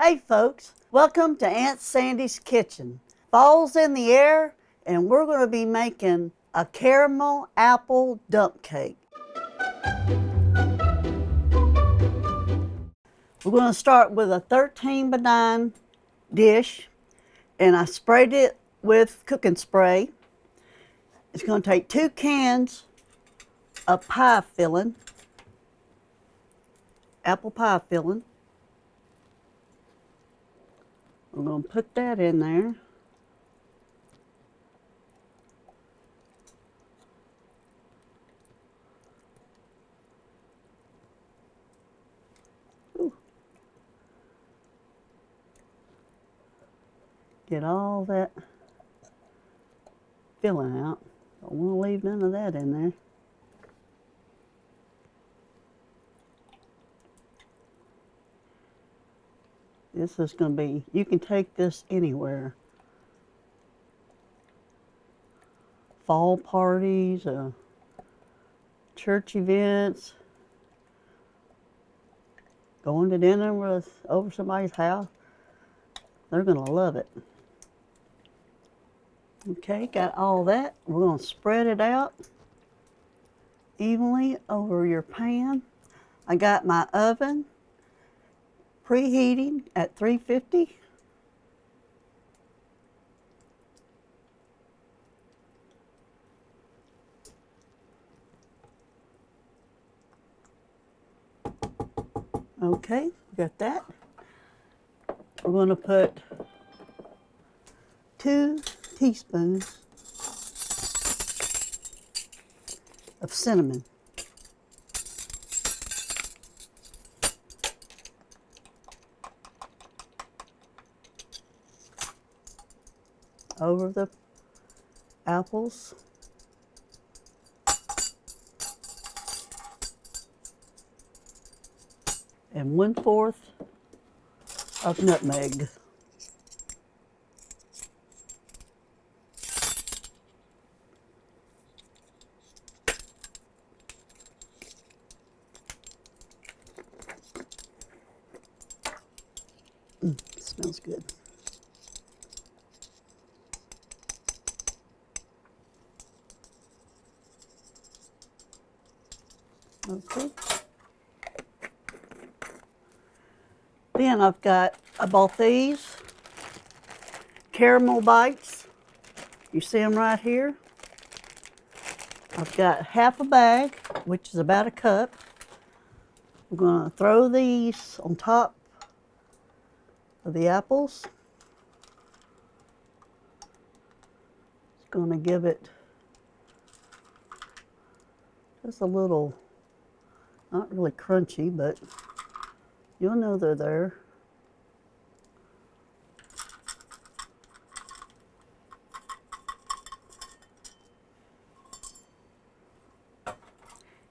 Hey folks, welcome to Aunt Sandy's kitchen. Fall's in the air and we're going to be making a caramel apple dump cake. We're going to start with a 13 by 9 dish, and I sprayed it with cooking spray. It's going to take 2 cans of pie filling, apple pie filling. We're going to put that in there. Ooh. Get all that filling out. Don't want to leave none of that in there. This is going to be, you can take this anywhere. Fall parties, church events, going to dinner over somebody's house. They're going to love it. Okay, got all that. We're going to spread it out evenly over your pan. I got my oven preheating at 350. Okay, got that. We're going to put 2 teaspoons of cinnamon. Over the apples. And 1/4 of nutmeg. Smells good. Okay. Then I bought these caramel bites. You see them right here. I've got half a bag, which is about a cup. I'm going to throw these on top of the apples. It's going to give it just a little, not really crunchy, but you'll know they're there.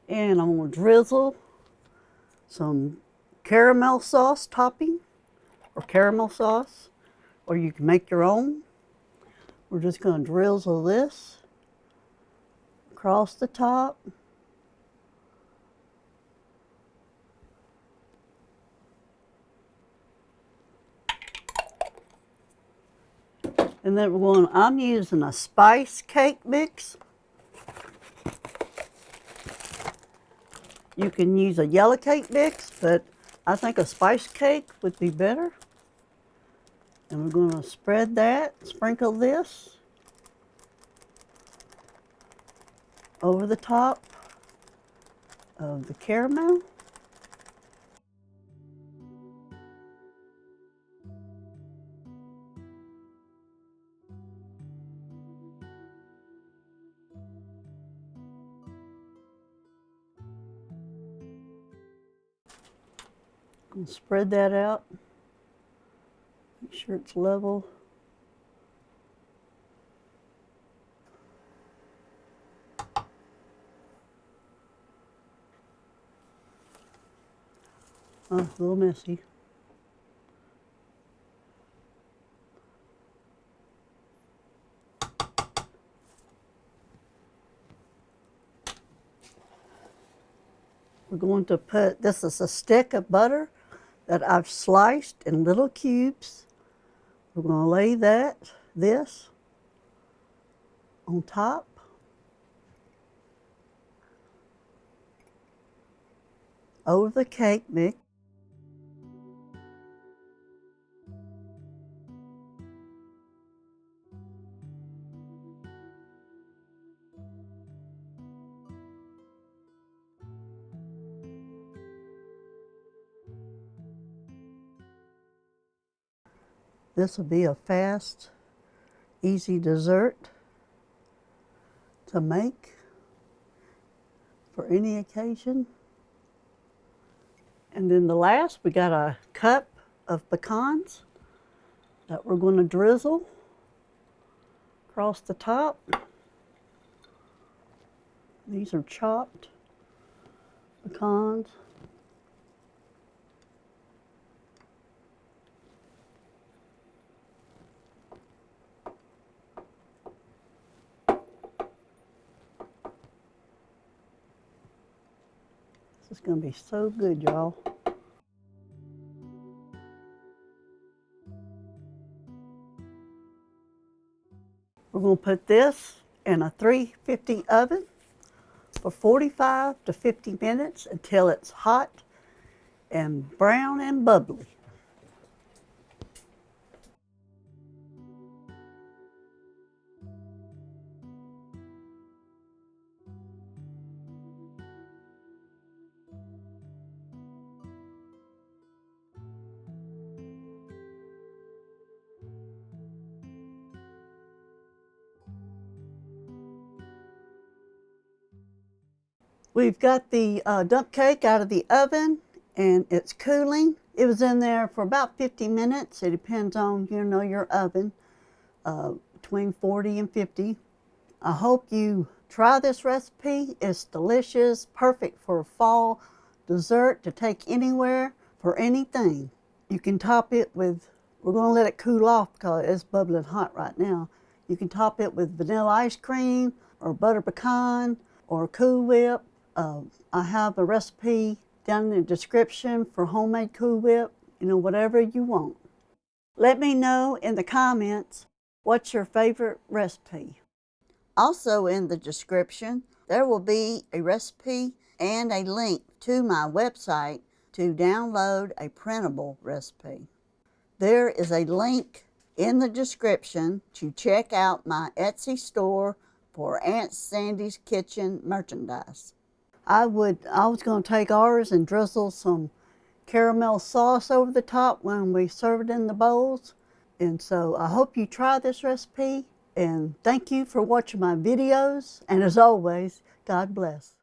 And I'm going to drizzle some caramel sauce topping, or caramel sauce, or you can make your own. We're just going to drizzle this across the top. And then I'm using a spice cake mix. You can use a yellow cake mix, but I think a spice cake would be better. And we're going to spread that, sprinkle this over the top of the caramel. I'm going to spread that out. Make sure it's level. Oh, a little messy. We're going to put, this is a stick of butter that I've sliced in little cubes. We're going to lay this on top. Over the cake mix. This will be a fast, easy dessert to make for any occasion. And then the last, we got a cup of pecans that we're going to drizzle across the top. These are chopped pecans. This is going to be so good, y'all. We're going to put this in a 350 oven for 45 to 50 minutes until it's hot and brown and bubbly. We've got the dump cake out of the oven and it's cooling. It was in there for about 50 minutes. It depends on, your oven, between 40 and 50. I hope you try this recipe. It's delicious, perfect for a fall dessert to take anywhere for anything. You can top it with, we're going to let it cool off because it's bubbling hot right now. You can top it with vanilla ice cream or butter pecan or Cool Whip. I have a recipe down in the description for homemade Cool Whip, whatever you want. Let me know in the comments what's your favorite recipe. Also in the description, there will be a recipe and a link to my website to download a printable recipe. There is a link in the description to check out my Etsy store for Aunt Sandy's Kitchen merchandise. I was going to take ours and drizzle some caramel sauce over the top when we serve it in the bowls. And so I hope you try this recipe, and thank you for watching my videos. And as always, God bless.